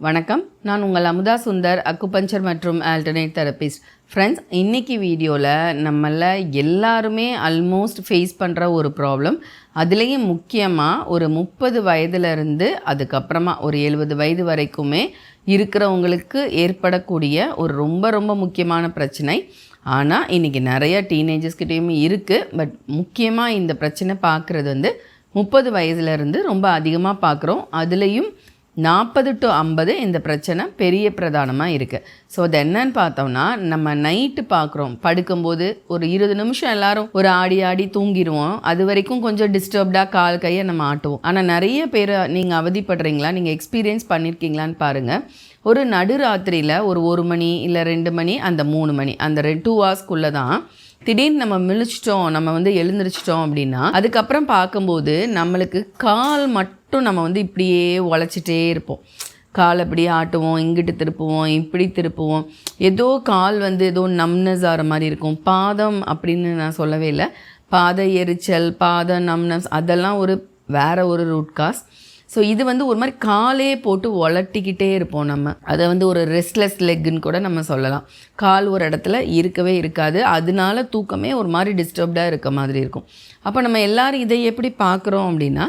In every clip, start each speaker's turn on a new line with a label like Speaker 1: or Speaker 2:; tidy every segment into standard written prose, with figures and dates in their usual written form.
Speaker 1: வணக்கம், நான் உங்கள் அமுதா சுந்தர், அக்குபஞ்சர் மற்றும் ஆல்டர்னேட் தெரபிஸ்ட். ஃப்ரெண்ட்ஸ், இன்றைக்கி வீடியோவில் நம்மள எல்லாருமே ஆல்மோஸ்ட் ஃபேஸ் பண்ணுற ஒரு ப்ராப்ளம், அதுலேயும் முக்கியமாக ஒரு 30 வயதுலேருந்து அதுக்கப்புறமா ஒரு 70 வயது வரைக்குமே இருக்கிறவங்களுக்கு ஏற்படக்கூடிய ஒரு ரொம்ப முக்கியமான பிரச்சனை. ஆனால் இன்றைக்கி நிறைய டீனேஜர்ஸ்கிட்டையுமே இருக்குது. பட் முக்கியமாக இந்த பிரச்சனை பார்க்குறது 30 வயதுலேருந்து ரொம்ப அதிகமாக பார்க்குறோம். அதுலேயும் 40 to 50 இந்த பிரச்சனை பெரிய பிரதானமாக இருக்குது. ஸோ அது என்னன்னு பார்த்தோம்னா, நம்ம நைட்டு பார்க்குறோம், படுக்கும்போது ஒரு 20 நிமிஷம் எல்லோரும் ஒரு ஆடி தூங்கிடுவோம். அது வரைக்கும் கொஞ்சம் டிஸ்டர்ப்டாக கால் கையை நம்ம ஆட்டுவோம். ஆனால் நிறைய பேர் நீங்கள் அவதிப்படுறீங்களா, நீங்கள் எக்ஸ்பீரியன்ஸ் பண்ணியிருக்கீங்களான்னு பாருங்கள். ஒரு நடுராத்திரியில் ஒரு 1 மணி இல்லை 2 மணி, அந்த 3 மணி, அந்த 2 ஹவர்ஸ்க்குள்ளே தான் திடீர்னு நம்ம மிழிச்சிட்டோம், நம்ம எழுந்திரிச்சிட்டோம் அப்படின்னா, அதுக்கப்புறம் பார்க்கும்போது நம்மளுக்கு கால் மட்டும் நம்ம இப்படியே உழைச்சிட்டே இருப்போம். கால் அப்படியே ஆட்டுவோம், இங்கிட்டு திருப்புவோம், இப்படி திருப்புவோம். ஏதோ கால் ஏதோ நம்னஸ் ஆகிற மாதிரி இருக்கும். பாதம் அப்படின்னு நான் சொல்லவே இல்லை, பாத எரிச்சல், பாத நம்னஸ், அதெல்லாம் வேற ஒரு ரூட் காஸ். ஸோ இது ஒரு மாதிரி காலே போட்டு உலட்டிக்கிட்டே இருப்போம். நம்ம அதை ஒரு ரெஸ்ட்லெஸ் லெக்குன்னு கூட நம்ம சொல்லலாம். கால் ஒரு இடத்துல இருக்கவே இருக்காது, அதனால தூக்கமே ஒரு மாதிரி டிஸ்டர்ப்டாக இருக்க மாதிரி இருக்கும். அப்போ நம்ம எல்லோரும் இதை எப்படி பார்க்குறோம் அப்படின்னா,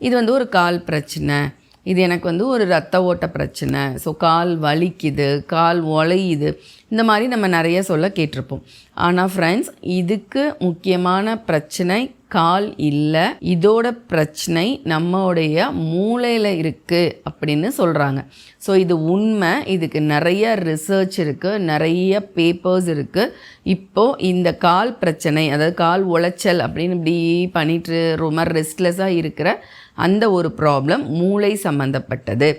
Speaker 1: இது ஒரு கால் பிரச்சனை, இது எனக்கு ஒரு ரத்த ஓட்ட பிரச்சனை, ஸோ கால் வலிக்குது, கால் உழையுது, இந்த மாதிரி நம்ம நிறைய சொல்ல கேட்டிருப்போம். ஆனால் ஃப்ரெண்ட்ஸ், இதுக்கு முக்கியமான பிரச்சனை கால் இல்லை, இதோட பிரச்சனை நம்மளுடைய மூளையில் இருக்குது அப்படின்னு சொல்கிறாங்க. ஸோ இது உண்மை. இதுக்கு நிறைய ரிசர்ச் இருக்குது, நிறைய பேப்பர்ஸ் இருக்குது. இப்போது இந்த கால் பிரச்சனை, அதாவது கால் உளைச்சல் அப்படின்னு இப்படி பண்ணிட்டு ரொம்ப ரெஸ்ட்லெஸ்ஸாக இருக்கிற அந்த ஒரு ப்ராப்ளம் மூளை சம்மந்தப்பட்டது.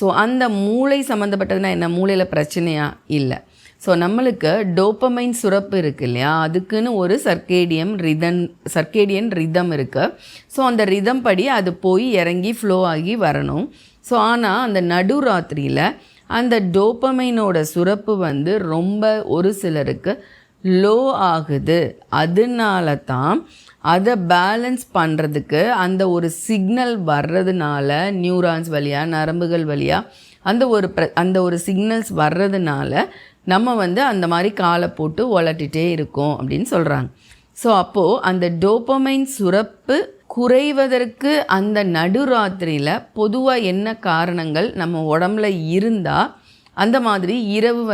Speaker 1: ஸோ அந்த மூளை சம்மந்தப்பட்டதுன்னா என்ன, மூளையில் பிரச்சனையாக இல்லை. ஸோ நம்மளுக்கு டோப்பமைன் சுரப்பு இருக்குது இல்லையா, அதுக்குன்னு ஒரு சர்க்கேடியன் ரிதம் இருக்குது. ஸோ அந்த ரிதம் படி அது போய் இறங்கி ஃப்ளோ ஆகி வரணும். ஸோ ஆனால் அந்த நடுராத்திரியில் அந்த டோப்பமைனோட சுரப்பு ரொம்ப ஒரு சிலருக்கு லோ ஆகுது. அதனால தான் அதை பேலன்ஸ் பண்ணுறதுக்கு அந்த ஒரு சிக்னல் வர்றதுனால, நியூரான்ஸ் வழியாக, நரம்புகள் வழியாக அந்த ஒரு சிக்னல்ஸ் வர்றதுனால நம்ம அந்த மாதிரி காலை போட்டு உலட்டிகிட்டே இருக்கோம் அப்படின்னு சொல்கிறாங்க. ஸோ அப்போது அந்த டோப்பமைன் சுரப்பு குறைவதற்கு அந்த நடுராத்திரியில் பொதுவாக என்ன காரணங்கள் நம்ம உடம்புல இருந்தால் அந்த மாதிரி இரவு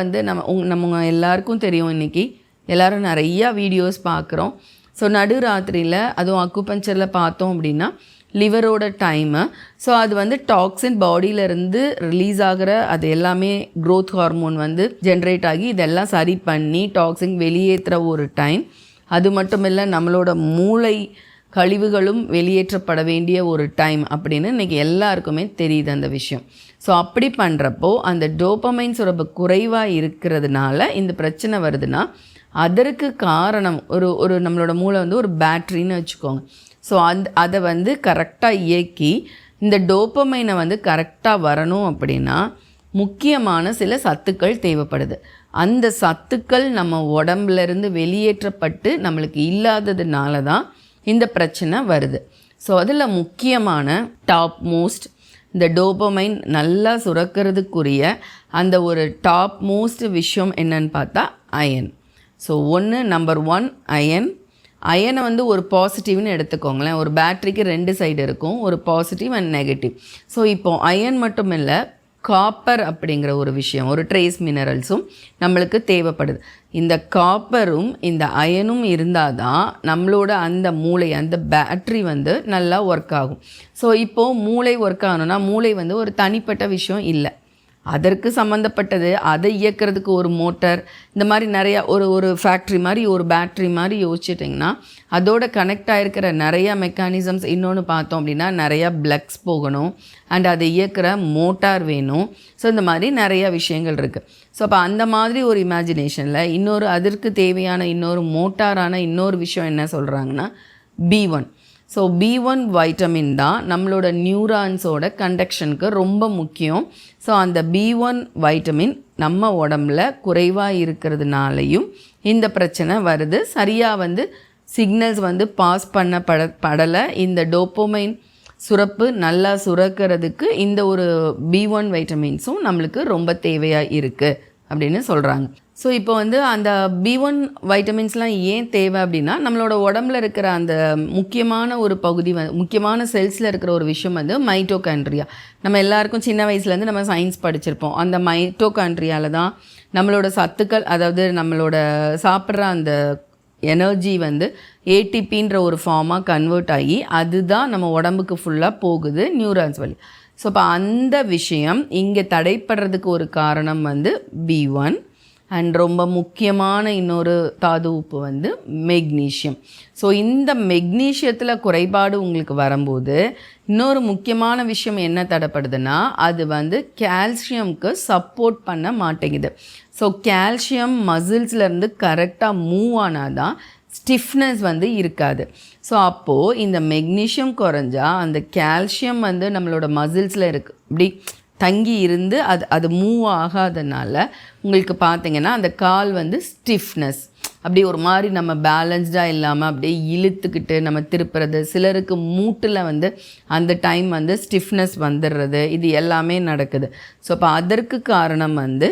Speaker 1: நம்ம எல்லாருக்கும் தெரியும். இன்றைக்கி எல்லோரும் நிறையா வீடியோஸ் பார்க்குறோம். ஸோ நடுராத்திரியில் அதுவும் அக்குபஞ்சரில் பார்த்தோம் அப்படின்னா லிவரோட டைமு, ஸோ அது டாக்ஸின் பாடியிலேருந்து ரிலீஸ் ஆகிற அது எல்லாமே க்ரோத் ஹார்மோன் ஜென்ரேட் ஆகி இதெல்லாம் சரி பண்ணி டாக்ஸின் வெளியேற்றுற ஒரு டைம். அது மட்டும் இல்லை, நம்மளோட மூளை கழிவுகளும் வெளியேற்றப்பட வேண்டிய ஒரு டைம் அப்படின்னு இன்றைக்கி எல்லாருக்குமே தெரியுது அந்த விஷயம். ஸோ அப்படி பண்ணுறப்போ அந்த டோப்பமைன் சுரப்பு குறைவாக இருக்கிறதுனால இந்த பிரச்சனை வருதுன்னா, அதற்கு காரணம் ஒரு நம்மளோட மூளை ஒரு பேட்ரின்னு வச்சுக்கோங்க. ஸோ அதை கரெக்டாக இயக்கி இந்த டோப்பமைனை கரெக்டாக வரணும் அப்படின்னா முக்கியமான சில சத்துக்கள் தேவைப்படுது. அந்த சத்துக்கள் நம்ம உடம்புலேருந்து வெளியேற்றப்பட்டு நம்மளுக்கு இல்லாததுனால தான் இந்த பிரச்சனை வருது. ஸோ அதில் முக்கியமான டாப் மோஸ்ட் இந்த டோப்பமைன் நல்லா சுரக்கிறதுக்குரிய அந்த ஒரு டாப் மோஸ்ட் விஷயம் என்னன்னு பார்த்தா அயன். So number 1 ion. அயனை ஒரு பாசிட்டிவ்னு எடுத்துக்கோங்களேன். ஒரு பேட்ரிக்கு 2 சைடு இருக்கும், ஒரு பாசிட்டிவ் அண்ட் நெகட்டிவ். ஸோ இப்போது அயன் மட்டும் இல்லை, காப்பர் அப்படிங்கிற ஒரு விஷயம், ஒரு ட்ரேஸ் மினரல்ஸும் நம்மளுக்கு தேவைப்படுது. இந்த காப்பரும் இந்த அயனும் இருந்தால் தான் நம்மளோட அந்த மூளை, அந்த பேட்ரி நல்லா ஒர்க் ஆகும். ஸோ இப்போது மூளை ஒர்க் ஆகணும்னா மூளை ஒரு தனிப்பட்ட விஷயம் இல்லை, அதற்கு சம்மந்தப்பட்டது. அதை இயக்கிறதுக்கு ஒரு மோட்டர், இந்த மாதிரி நிறையா ஒரு ஃபேக்ட்ரி மாதிரி, ஒரு பேட்ரி மாதிரி யோசிச்சிட்டிங்கன்னா அதோட கனெக்ட் ஆகிருக்கிற நிறையா மெக்கானிசம்ஸ். இன்னொன்று பார்த்தோம் அப்படின்னா நிறையா ப்ளக்ஸ் போகணும் அண்ட் அதை இயக்கிற மோட்டார் வேணும். ஸோ இந்த மாதிரி நிறையா விஷயங்கள் இருக்குது. ஸோ அப்போ அந்த மாதிரி ஒரு இமேஜினேஷனில் அதற்கு தேவையான மோட்டாரான இன்னொரு விஷயம் என்ன சொல்கிறாங்கன்னா B1. ஸோ B1 வைட்டமின் தான் நம்மளோட நியூரான்ஸோட கண்டக்ஷனுக்கு ரொம்ப முக்கியம். ஸோ அந்த B1 வைட்டமின் நம்ம உடம்புல குறைவாக இருக்கிறதுனாலையும் இந்த பிரச்சனை வருது. சரியாக சிக்னல்ஸ் பாஸ் பண்ணப்படலை. இந்த டோப்பமைன் சுரப்பு நல்லா சுரக்கிறதுக்கு இந்த ஒரு B1 வைட்டமின்ஸும் நம்மளுக்கு ரொம்ப தேவையாக இருக்குது அப்படின்னு சொல்கிறாங்க. ஸோ இப்போ வந்து அந்த B1 வைட்டமின்ஸ்லாம் ஏன் தேவை அப்படின்னா, நம்மளோட உடம்புல இருக்கிற அந்த முக்கியமான ஒரு பகுதி முக்கியமான செல்ஸில் இருக்கிற ஒரு விஷயம் வந்து மைட்டோகாண்ட்ரியா. நம்ம எல்லாருக்கும் சின்ன வயசுலேருந்து நம்ம சயின்ஸ் படிச்சிருப்போம். அந்த மைட்டோகாண்ட்ரியாவில் தான் நம்மளோட சத்துக்கள், அதாவது நம்மளோட சாப்பிட்ற அந்த எனர்ஜி வந்து ஏடிபின்ற ஒரு ஃபார்மாக கன்வெர்ட் ஆகி அதுதான் நம்ம உடம்புக்கு ஃபுல்லாக போகுது நியூரான்ஸ் வழி. ஸோ இப்போ அந்த விஷயம் இங்கே தடைப்படுறதுக்கு ஒரு காரணம் வந்து B1 அண்ட் ரொம்ப முக்கியமான இன்னொரு தாது உப்பு வந்து மெக்னீஷியம். ஸோ இந்த மெக்னீஷியத்தில் குறைபாடு உங்களுக்கு வரும்போது இன்னொரு முக்கியமான விஷயம் என்ன தடைப்படுதுன்னா, அது வந்து கால்சியம்க்கு சப்போர்ட் பண்ண மாட்டேங்குது. ஸோ கால்சியம் மசில்ஸ்லேருந்து கரெக்டாக மூவ் ஆனால் தான் ஸ்டிஃப்னஸ் வந்து இருக்காது. ஸோ அப்போது இந்த மெக்னீஷியம் குறைஞ்சா அந்த கால்சியம் வந்து நம்மளோட மசில்ஸில் இருக்குது இப்படி தங்கி இருந்து அது மூவ் ஆகாதனால உங்களுக்கு பார்த்திங்கன்னா அந்த கால் வந்து ஸ்டிஃப்னஸ் அப்படி ஒரு மாதிரி நம்ம பேலன்ஸ்டாக இல்லாமல் அப்படியே இழுத்துக்கிட்டு நம்ம திருப்புறது, சிலருக்கு மூட்டில் வந்து அந்த டைம் வந்து ஸ்டிஃப்னஸ் வந்துடுறது, இது எல்லாமே நடக்குது. ஸோ அப்போ அதற்கு காரணம் வந்து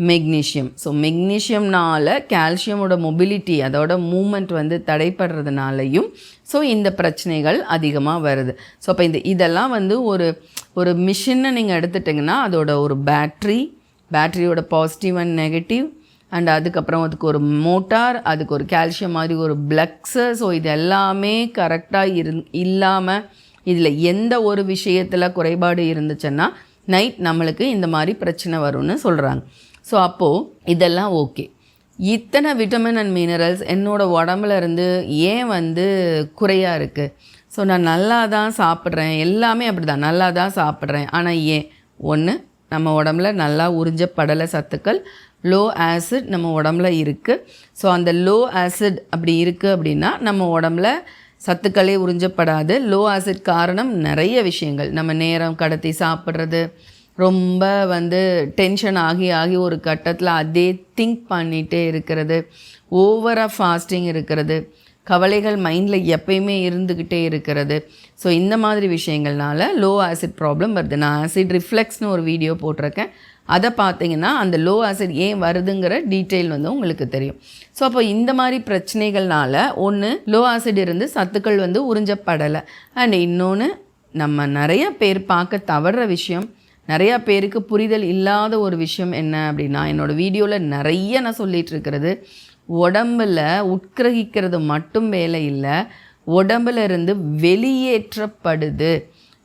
Speaker 1: மெக்னீஷியம். ஸோ மெக்னீஷியம்னால கால்சியமோட மொபிலிட்டி, அதோட மூமெண்ட் வந்து தடைப்படுறதுனாலையும் ஸோ இந்த பிரச்சனைகள் அதிகமாக வருது. ஸோ அப்போ இதெல்லாம் வந்து ஒரு மிஷினை நீங்கள் எடுத்துட்டிங்கன்னா அதோட ஒரு பேட்ரியோட பாசிட்டிவ் அண்ட் நெகட்டிவ் அண்ட் அதுக்கப்புறம் அதுக்கு ஒரு மோட்டார், அதுக்கு ஒரு கால்சியம் மாதிரி ஒரு ப்ளக்ஸு. ஸோ இது எல்லாமே கரெக்டாக இல்லாமல் இதில் எந்த ஒரு விஷயத்தில் குறைபாடு இருந்துச்சுன்னா நைட் நம்மளுக்கு இந்த மாதிரி பிரச்சனை வரும்னு சொல்கிறாங்க. ஸோ அப்போது இதெல்லாம் ஓகே, இத்தனை விட்டமின் அண்ட் மினரல்ஸ் என்னோடய உடம்புல இருந்து ஏன் வந்து குறையாக இருக்குது? ஸோ நான் நல்லா தான் சாப்பிட்றேன், எல்லாமே அப்படி தான் நல்லா தான் சாப்பிட்றேன், ஆனால் ஏன்? ஒன்று, நம்ம உடம்புல நல்லா உறிஞ்சப்படலை சத்துக்கள், லோ ஆசிட் நம்ம உடம்புல இருக்குது. ஸோ அந்த லோ ஆசிட் அப்படி இருக்குது அப்படின்னா நம்ம உடம்புல சத்துக்களே உறிஞ்சப்படாது. லோ ஆசிட் காரணம் நிறைய விஷயங்கள், நம்ம நேரம் கடத்தி சாப்பிட்றது, ரொம்ப வந்து டென்ஷன் ஆகி ஒரு கட்டத்தில் அதே திங்க் பண்ணிகிட்டே இருக்கிறது, ஓவராக ஃபாஸ்டிங் இருக்கிறது, கவலைகள் மைண்டில் எப்பயுமே இருந்துக்கிட்டே இருக்கிறது. ஸோ இந்த மாதிரி விஷயங்கள்னால லோ ஆசிட் ப்ராப்ளம் வருது. நான் ஆசிட் ரிஃப்ளெக்ஸ்னு ஒரு வீடியோ போட்டிருக்கேன், அதை பார்த்தீங்கன்னா அந்த லோ ஆசிட் ஏன் வருதுங்கிற டீட்டெயில் வந்து உங்களுக்கு தெரியும். ஸோ அப்போ இந்த மாதிரி பிரச்சனைகள்னால ஒன்று லோ ஆசிட் இருந்து சத்துக்கள் வந்து உறிஞ்சப்படலை, அண்ட் இன்னொன்று நம்ம நிறைய பேர் பார்க்க தவறுற விஷயம், நிறையா பேருக்கு புரிதல் இல்லாத ஒரு விஷயம் என்ன அப்படின்னா, என்னோடய வீடியோவில் நிறைய நான் சொல்லிகிட்டு இருக்கிறது, உடம்பில் உட்கிரகிக்கிறது மட்டும் வேலை இல்லை, உடம்புல இருந்து வெளியேற்றப்படுது.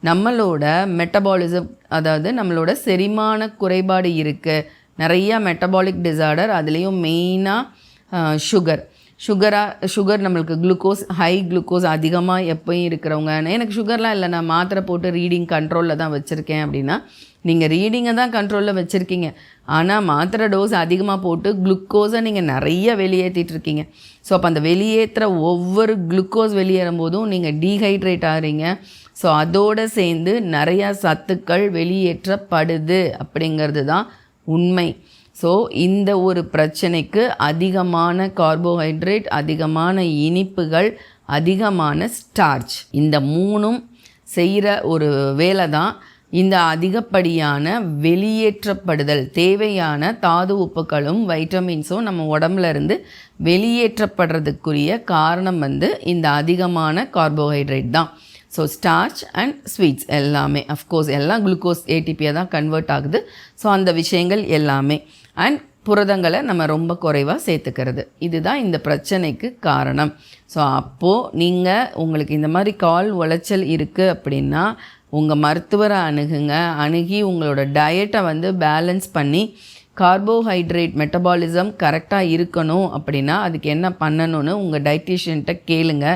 Speaker 1: நம்மளோட மெட்டபாலிசம், அதாவது நம்மளோட செரிமான குறைபாடு இருக்குது, நிறையா மெட்டபாலிக் டிசார்டர், அதுலேயும் மெயினாக சுகர் நம்மளுக்கு குளுக்கோஸ், ஹை குளுக்கோஸ் அதிகமாக எப்போயும் இருக்கிறவங்க, எனக்கு சுகர்லாம் இல்லை நான் மாத்திரை போட்டு ரீடிங் கண்ட்ரோலில் தான் வச்சுருக்கேன் அப்படின்னா, நீங்கள் ரீடிங்கை தான் கண்ட்ரோலில் வச்சுருக்கீங்க, ஆனால் மாத்திரை டோஸ் அதிகமாக போட்டு குளுக்கோஸை நீங்கள் நிறைய வெளியேற்றிட்டு இருக்கீங்க. ஸோ அப்போ அந்த வெளியேற்றுற ஒவ்வொரு குளுக்கோஸ் வெளியேறும் போதும் நீங்கள் டீஹைட்ரேட் ஆகிறீங்க. ஸோ அதோடு சேர்ந்து நிறையா சத்துக்கள் வெளியேற்றப்படுது அப்படிங்கிறது தான் உண்மை. ஸோ இந்த ஒரு பிரச்சனைக்கு அதிகமான கார்போஹைட்ரேட், அதிகமான இனிப்புகள், அதிகமான ஸ்டார்ச், இந்த மூணும் செய்கிற ஒரு வேலை தான் இந்த அதிகப்படியான வெளியேற்றப்படுதல். தேவையான தாது உப்புகளும் வைட்டமின்ஸும் நம்ம உடம்புல இருந்து வெளியேற்றப்படுறதுக்குரிய காரணம் வந்து இந்த அதிகமான கார்போஹைட்ரேட் தான். ஸோ ஸ்டார்ச் அண்ட் ஸ்வீட்ஸ் எல்லாமே அஃப்கோர்ஸ் எல்லாம் குளுக்கோஸ் ஏடிபியாக தான் கன்வெர்ட் ஆகுது. ஸோ அந்த விஷயங்கள் எல்லாமே அண்ட் புரதங்களை நம்ம ரொம்ப குறைவாக சேர்த்துக்கிறது, இதுதான் இந்த பிரச்சனைக்கு காரணம். ஸோ அப்போது உங்களுக்கு இந்த மாதிரி கால் உளைச்சல் இருக்குது அப்படின்னா உங்கள் மருத்துவரை அணுகி உங்களோட டயட்டை வந்து பேலன்ஸ் பண்ணி கார்போஹைட்ரேட் மெட்டபாலிசம் கரெக்டாக இருக்கணும் அப்படின்னா அதுக்கு என்ன பண்ணணும்னு உங்கள் டயட்டீஷியன்கிட்ட கேளுங்க.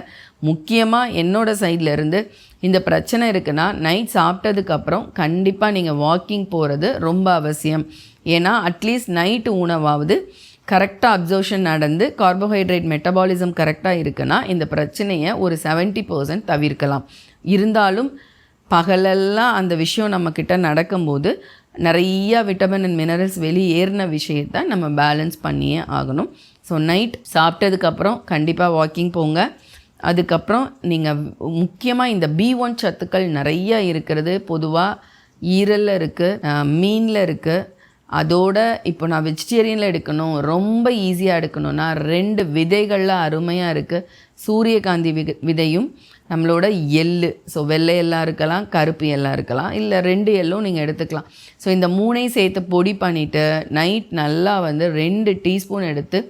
Speaker 1: முக்கியமாக என்னோடய சைட்லேருந்து இந்த பிரச்சனை இருக்குன்னா நைட் சாப்பிட்டதுக்கப்புறம் கண்டிப்பாக நீங்கள் வாக்கிங் போகிறது ரொம்ப அவசியம். ஏன்னா அட்லீஸ்ட் நைட்டு உணவாவது கரெக்டாக அப்சர்ப்ஷன் நடந்து கார்போஹைட்ரேட் மெட்டபாலிசம் கரெக்டாக இருக்குன்னா இந்த பிரச்சனையை ஒரு 70% தவிர்க்கலாம். இருந்தாலும் பகலெல்லாம் அந்த விஷயம் நம்மக்கிட்ட நடக்கும்போது நிறையா விட்டமின் அண்ட் மினரல்ஸ் வெளியேறின விஷயத்தை நம்ம பேலன்ஸ் பண்ணியே ஆகணும். ஸோ நைட் சாப்பிட்டதுக்கப்புறம் கண்டிப்பாக வாக்கிங் போங்க. அதுக்கப்புறம் நீங்கள் முக்கியமாக இந்த B1 சத்துக்கள் நிறைய இருக்கிறது பொதுவாக ஈரலில் இருக்குது, மீனில் இருக்குது. அதோட இப்போ நான் வெஜிடேரியனில் எடுக்கணும், ரொம்ப ஈஸியாக எடுக்கணும்னா 2 விதைகளில் அருமையாக இருக்குது. சூரியகாந்தி விதையும் நம்மளோட எள்ளு. ஸோ வெள்ளை எல்லாம் இருக்கலாம், கருப்பு எல்லாம் இருக்கலாம், இல்லை 2 எள்ளும் நீங்கள் எடுத்துக்கலாம். ஸோ இந்த 3ஐயும் சேர்த்து பொடி பண்ணிவிட்டு நைட் நல்லா வந்து 2 டீஸ்பூன் எடுத்து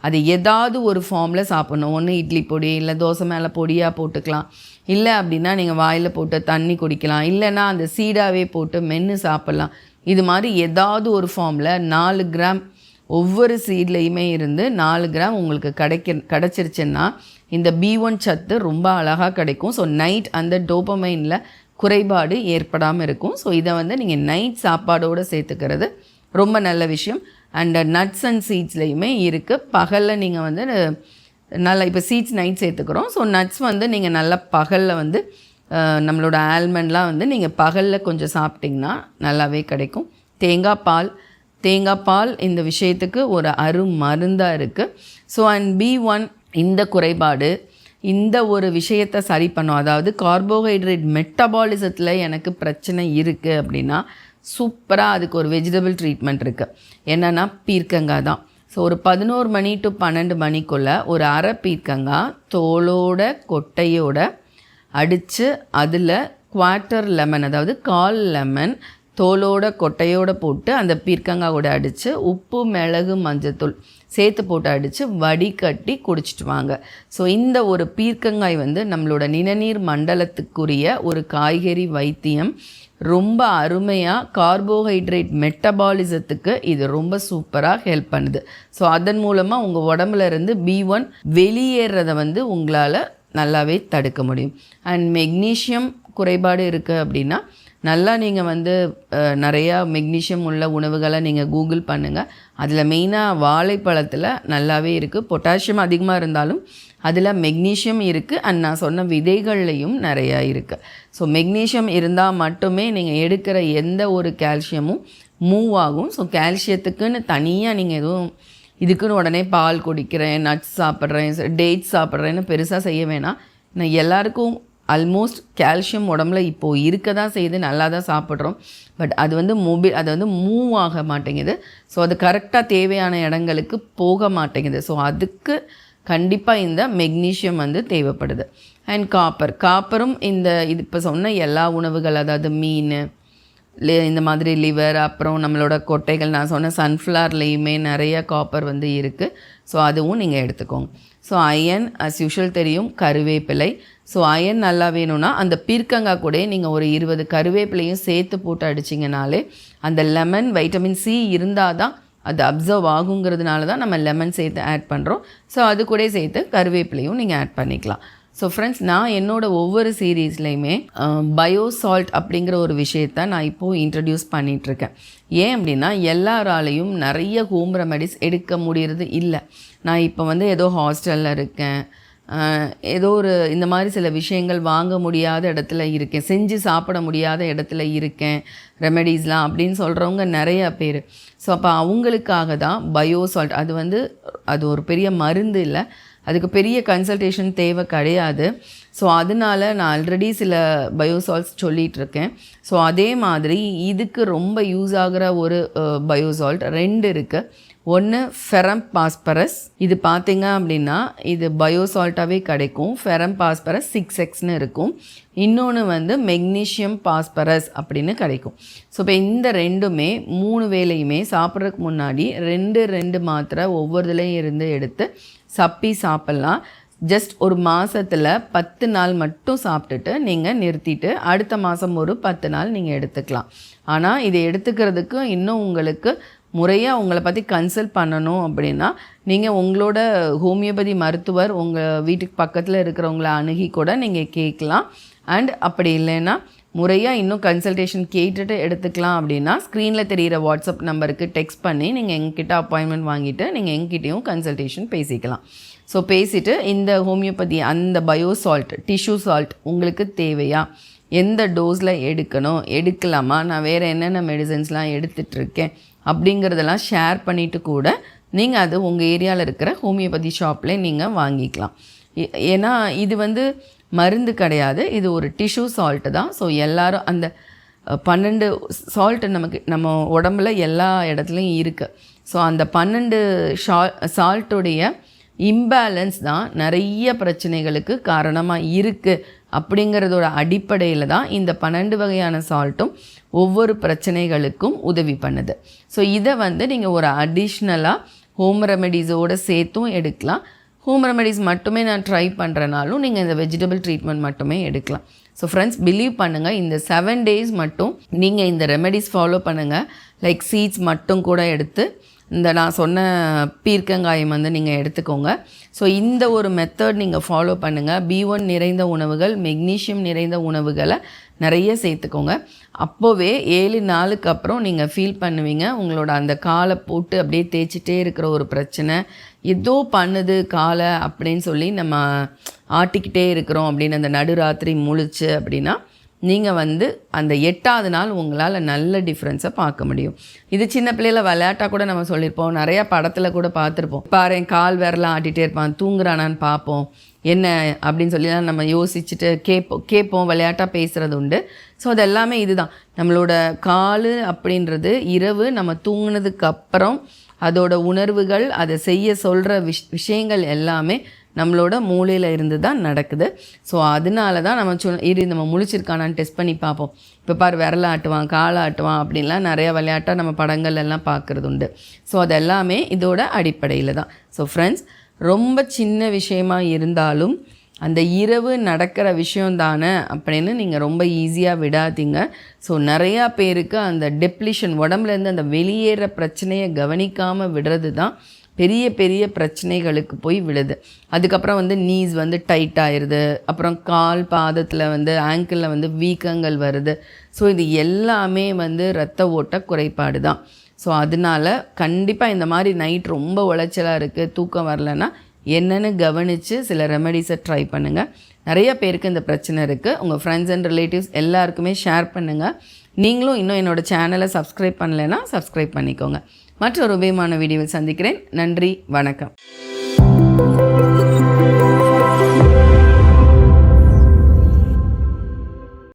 Speaker 1: அது ஏதாவது ஒரு ஃபார்மில் சாப்பிட்ணும். ஒன்று இட்லி பொடி, இல்லை தோசை மேலே பொடியாக போட்டுக்கலாம், இல்லை அப்படின்னா நீங்கள் வாயில் போட்டு தண்ணி குடிக்கலாம், இல்லைன்னா அந்த சீடாவே போட்டு மென்று சாப்பிட்லாம். இது மாதிரி ஏதாவது ஒரு ஃபார்மில் 4 கிராம் ஒவ்வொரு சீட்லேயுமே இருந்து 4 கிராம் உங்களுக்கு கிடச்சிருச்சுன்னா இந்த B1 சத்து ரொம்ப அழகாக கிடைக்கும். ஸோ நைட் அந்த டோபமைனில் குறைபாடு ஏற்படாமல் இருக்கும். ஸோ இதை வந்து நீங்கள் நைட் சாப்பாடோடு சேர்த்துக்கிறது ரொம்ப நல்ல விஷயம். அண்ட் நட்ஸ் அண்ட் சீட்ஸ்லேயுமே இருக்குது. பகலில் நீங்கள் வந்து நல்லா இப்போ சீட்ஸ் நைட் சேர்த்துக்கிறோம். ஸோ நட்ஸ் வந்து நீங்கள் நல்லா பகலில் வந்து நம்மளோட ஆல்மண்ட்லாம் வந்து நீங்கள் பகலில் கொஞ்சம் சாப்பிட்டிங்கன்னா நல்லாவே கிடைக்கும். தேங்காய் பால் இந்த விஷயத்துக்கு ஒரு மருந்தாக இருக்குது. ஸோ அண்ட் B1 இந்த குறைபாடு இந்த ஒரு விஷயத்தை சரி பண்ணும். அதாவது கார்போஹைட்ரேட் மெட்டபாலிசத்தில் எனக்கு பிரச்சனை இருக்குது அப்படின்னா சூப்பராக அதுக்கு ஒரு வெஜிடபிள் ட்ரீட்மெண்ட் இருக்குது. என்னென்னா பீர்க்கங்காய் தான். ஸோ ஒரு 11 மணி டு 12 மணிக்குள்ளே ஒரு அரை பீர்க்கங்காய் தோலோட கொட்டையோட அடித்து அதில் 1/4 லெமன், அதாவது 1/4 லெமன் தோலோட கொட்டையோடு போட்டு அந்த பீர்க்கங்காயோட அடித்து உப்பு, மிளகு, மஞ்சத்தூள் சேர்த்து போட்டு அடித்து வடிகட்டி குடிச்சிட்டு வாங்க. ஸோ இந்த ஒரு பீர்க்கங்காய் வந்து நம்மளோட நிணநீர் மண்டலத்துக்குரிய ஒரு காய்கறி வைத்தியம். ரொம்ப அருமையாக கார்போஹைட்ரேட் மெட்டபாலிசத்துக்கு இது ரொம்ப சூப்பராக ஹெல்ப் பண்ணுது. ஸோ அதன் மூலமாக உங்கள் உடம்புல இருந்து B1 வெளியேறதை வந்து உங்களால் நல்லாவே தடுக்க முடியும். அண்ட் மெக்னீஷியம் குறைபாடு இருக்குது அப்படின்னா நல்லா நீங்கள் வந்து நிறையா மெக்னீஷியம் உள்ள உணவுகளை நீங்கள் கூகுள் பண்ணுங்கள். அதில் மெயினாக வாழைப்பழத்தில் நல்லாவே இருக்குது. பொட்டாசியம் அதிகமாக இருந்தாலும் அதில் மெக்னீஷியம் இருக்குது. அண்ட் நான் சொன்ன விதைகள்லையும் நிறையா இருக்குது. ஸோ மெக்னீஷியம் இருந்தால் மட்டுமே நீங்கள் எடுக்கிற எந்த ஒரு கால்சியமும் மூவ் ஆகும். ஸோ கால்சியத்துக்குன்னு தனியாக நீங்கள் எதுவும் இதுக்குன்னு உடனே பால் குடிக்கிறேன், நட்ஸ் சாப்பிட்றேன், டேட்ஸ் சாப்பிட்றேன்னு பெருசாக செய்ய வேணாம். நான் எல்லாருக்கும் ஆல்மோஸ்ட் கால்சியம் உடம்புல இப்போது இருக்க தான் செய்யுது, நல்லா தான் சாப்பிட்றோம். பட் அது வந்து அது வந்து மூவ் ஆக மாட்டேங்குது. ஸோ அது கரெக்டாக தேவையான இடங்களுக்கு போக மாட்டேங்குது. ஸோ அதுக்கு கண்டிப்பாக இந்த மெக்னீஷியம் வந்து தேவைப்படுது. அண்ட் காப்பரும் இது இப்போ சொன்ன எல்லா உணவுகள், அதாவது மீன், இந்த மாதிரி லிவர், அப்புறம் நம்மளோட கொட்டைகள், நான் சொன்ன சன்ஃப்ளவர்லேயுமே நிறைய காப்பர் வந்து இருக்குது. ஸோ அதுவும் நீங்கள் எடுத்துக்கோங்க. ஸோ அயன் அஸ் யூஷுவல் தெரியும், கருவேப்பிலை. ஸோ அயன் நல்லா வேணும்னா அந்த பீர்க்கங்காய் கூட நீங்கள் ஒரு 20 கருவேப்பிலையும் சேர்த்து போட்டு அடிச்சிங்கனாலே அந்த லெமன் வைட்டமின் C இருந்தால் தான் அது அப்சர்வ் ஆகுங்கிறதுனால தான் நம்ம லெமன் சேர்த்து ஆட் பண்ணுறோம். ஸோ அது கூட சேர்த்து கருவேப்பிலையும் நீங்கள் ஆட் பண்ணிக்கலாம். ஸோ ஃப்ரெண்ட்ஸ், நான் என்னோடய ஒவ்வொரு சீரீஸ்லையுமே பயோசால்ட் அப்படிங்கிற ஒரு விஷயத்தை நான் இப்போது இன்ட்ரடியூஸ் பண்ணிகிட்ருக்கேன். ஏன் அப்படின்னா எல்லாராலையும் நிறைய ஹோம் ரெமெடிஸ் எடுக்க முடியறது இல்லை. நான் இப்போ வந்து ஏதோ ஹாஸ்டலில் இருக்கேன், ஏதோ ஒரு இந்த மாதிரி சில விஷயங்கள் வாங்க முடியாத இடத்துல இருக்கேன், செஞ்சு சாப்பிட முடியாத இடத்துல இருக்கேன், ரெமெடிஸ்லாம் அப்படின்னு சொல்கிறவங்க நிறையா பேர். ஸோ அப்போ அவங்களுக்காக தான் பயோசால்ட். அது ஒரு பெரிய மருந்து இல்லை, அதுக்கு பெரிய கன்சல்டேஷன் தேவை கிடையாது. ஸோ அதனால நான் ஆல்ரெடி சில பயோசால்ட்ஸ் சொல்லிகிட்ருக்கேன். ஸோ அதே மாதிரி இதுக்கு ரொம்ப யூஸ் ஆகிற ஒரு பயோசால்ட் 2 இருக்குது. ஒன்று ஃபெரம் பாஸ்பரஸ். இது பார்த்திங்க அப்படின்னா இது பயோசால்ட்டாகவே கிடைக்கும். ஃபெரம் பாஸ்பரஸ் 6Xன்னு இருக்கும். இன்னொன்று வந்து மெக்னீஷியம் பாஸ்பரஸ் அப்படின்னு கிடைக்கும். ஸோ இப்போ இந்த 2மே 3 வேளையுமே சாப்பிட்றதுக்கு முன்னாடி 2 மாத்திரை ஒவ்வொருதுலேயும் இருந்து எடுத்து சப்பி சாப்பிட்லாம். ஜஸ்ட் ஒரு மாதத்தில் 10 நாள் மட்டும் சாப்பிட்டுட்டு நீங்கள் நிறுத்திட்டு அடுத்த மாதம் ஒரு 10 நாள் நீங்கள் எடுத்துக்கலாம். ஆனால் இதை எடுத்துக்கிறதுக்கு இன்னும் உங்களுக்கு முறையாக உங்களை பற்றி கன்சல்ட் பண்ணணும் அப்படின்னா நீங்கள் உங்களோட ஹோமியோபதி மருத்துவர் உங்கள் வீட்டுக்கு பக்கத்தில் இருக்கிறவங்கள அணுகி கூட நீங்கள் கேட்கலாம். அண்ட் அப்படி இல்லைன்னா முறையாக இன்னும் கன்சல்டேஷன் கேட்டுட்டு எடுத்துக்கலாம் அப்படின்னா ஸ்க்ரீனில் தெரிகிற வாட்ஸ்அப் நம்பருக்கு டெக்ஸ்ட் பண்ணி நீங்கள் எங்ககிட்ட அப்பாயின்மெண்ட் வாங்கிட்டு நீங்கள் எங்ககிட்டையும் கன்சல்டேஷன் பேசிக்கலாம். ஸோ பேசிவிட்டு இந்த ஹோமியோபதி அந்த பயோசால்ட், டிஷ்யூ சால்ட் உங்களுக்கு தேவையா, எந்த டோஸில் எடுக்கலாமா, நான் வேறு என்னென்ன மெடிசன்ஸ்லாம் எடுத்துகிட்ருக்கேன் அப்படிங்கிறதெல்லாம் ஷேர் பண்ணிவிட்டு கூட நீங்கள் அது உங்கள் ஏரியாவில் இருக்கிற ஹோமியோபதி ஷாப்பில் நீங்கள் வாங்கிக்கலாம். ஏன்னா இது வந்து மருந்து கிடையாது, இது ஒரு டிஷ்யூ சால்ட்டு தான். ஸோ எல்லோரும் அந்த 12 சால்ட்டு நம்ம உடம்புல எல்லா இடத்துலையும் இருக்குது. ஸோ அந்த 12 சால்ட்டுடைய இம்பேலன்ஸ் தான் நிறைய பிரச்சனைகளுக்கு காரணமாக இருக்குது. அப்படிங்கிறதோட அடிப்படையில் தான் இந்த 12 வகையான சால்ட்டும் ஒவ்வொரு பிரச்சனைகளுக்கும் உதவி பண்ணுது. ஸோ இதை வந்து நீங்கள் ஒரு அடிஷ்னலாக ஹோம் ரெமெடிஸோடு சேர்த்தும் எடுக்கலாம். ஹோம் ரெமெடிஸ் மட்டுமே நான் ட்ரை பண்ணுறனாலும் நீங்கள் இந்த வெஜிடபிள் ட்ரீட்மெண்ட் மட்டுமே எடுக்கலாம். ஸோ ஃப்ரெண்ட்ஸ், பிலீவ் பண்ணுங்கள், இந்த 7 days மட்டும் நீங்கள் இந்த ரெமெடிஸ் ஃபாலோ பண்ணுங்கள். லைக் சீட்ஸ் மட்டும் கூட எடுத்து இந்த நான் சொன்ன பீர்க்கங்காயம் வந்து நீங்கள் எடுத்துக்கோங்க. ஸோ இந்த ஒரு மெத்தட் நீங்கள் ஃபாலோ பண்ணுங்கள். B1 நிறைந்த உணவுகள், மெக்னீஷியம் நிறைந்த உணவுகளை நிறைய சேர்த்துக்கோங்க. அப்போவே 7 நாளுக்கு அப்புறம் நீங்கள் ஃபீல் பண்ணுவீங்க, உங்களோட அந்த காலை போட்டு அப்படியே தேய்ச்சிட்டே இருக்கிற ஒரு பிரச்சனை, ஏதோ பண்ணுது காலை அப்படின்னு சொல்லி நம்ம ஆட்டிக்கிட்டே இருக்கிறோம் அப்படின்னு அந்த நடுராத்திரி முழிச்சு அப்படின்னா நீங்கள் வந்து அந்த 8ஆவது நாள் உங்களால் நல்ல டிஃப்ரென்ஸை பார்க்க முடியும். இது சின்ன பிள்ளையில் விளையாட்டாக கூட நம்ம சொல்லியிருப்போம், நிறையா படத்தில் கூட பார்த்துருப்போம். பாரு கால் விரலாம் ஆட்டிகிட்டே இருப்பான், தூங்குறானான்னு பார்ப்போம் என்ன அப்படின்னு சொல்லிலாம் நம்ம யோசிச்சுட்டு கேட்போம் விளையாட்டாக பேசுகிறது உண்டு. ஸோ அது எல்லாமே இதுதான், நம்மளோட கால் அப்படின்றது இரவு நம்ம தூங்கினதுக்கு அப்புறம் அதோட உணர்வுகள், அதை செய்ய சொல்கிற விஷயங்கள் எல்லாமே நம்மளோட மூளையில் இருந்து தான் நடக்குது. ஸோ அதனால தான் நம்ம முழிச்சிருக்கானான்னு டெஸ்ட் பண்ணி பார்ப்போம். இப்போ பாரு விரல ஆட்டுவான், காலை ஆட்டுவான் அப்படின்லாம் நிறைய விளையாட்டாக நம்ம படங்கள் எல்லாம் பார்க்குறது உண்டு. ஸோ அது எல்லாமே இதோட அடிப்படையில் தான். ஸோ ஃப்ரெண்ட்ஸ், ரொம்ப சின்ன விஷயமா இருந்தாலும் அந்த இரவு நடக்கிற விஷயம் தானே அப்படின்னு நீங்கள் ரொம்ப ஈஸியாக விடாதீங்க. ஸோ நிறையா பேருக்கு அந்த டெப்ளிஷன், உடம்புலேருந்து அந்த வெளியேற பிரச்சனையை கவனிக்காமல் விடுறது தான் பெரிய பெரிய பிரச்சனைகளுக்கு போய் விடுது. அதுக்கப்புறம் வந்து நீஸ் வந்து டைட் ஆயிடுது, அப்புறம் கால் பாதத்தில் வந்து ஆங்கிளில் வந்து வீக்கங்கள் வருது. ஸோ இது எல்லாமே வந்து இரத்த ஓட்ட குறைபாடு தான். ஸோ அதனால கண்டிப்பாக இந்த மாதிரி நைட் ரொம்ப உளைச்சலாக இருக்குது, தூக்கம் வரலைன்னா என்னென்னு கவனித்து சில ரெமெடிஸை ட்ரை பண்ணுங்கள். நிறைய பேருக்கு இந்த பிரச்சனை இருக்குது. உங்கள் ஃப்ரெண்ட்ஸ் அண்ட் ரிலேட்டிவ்ஸ் எல்லாருக்குமே ஷேர் பண்ணுங்கள். நீங்களும் இன்னும் என்னோடய சேனலை சப்ஸ்கிரைப் பண்ணலைன்னா சப்ஸ்கிரைப் பண்ணிக்கோங்க. மற்றொரு உபயோகமான வீடியோவில் சந்திக்கிறேன். நன்றி, வணக்கம்.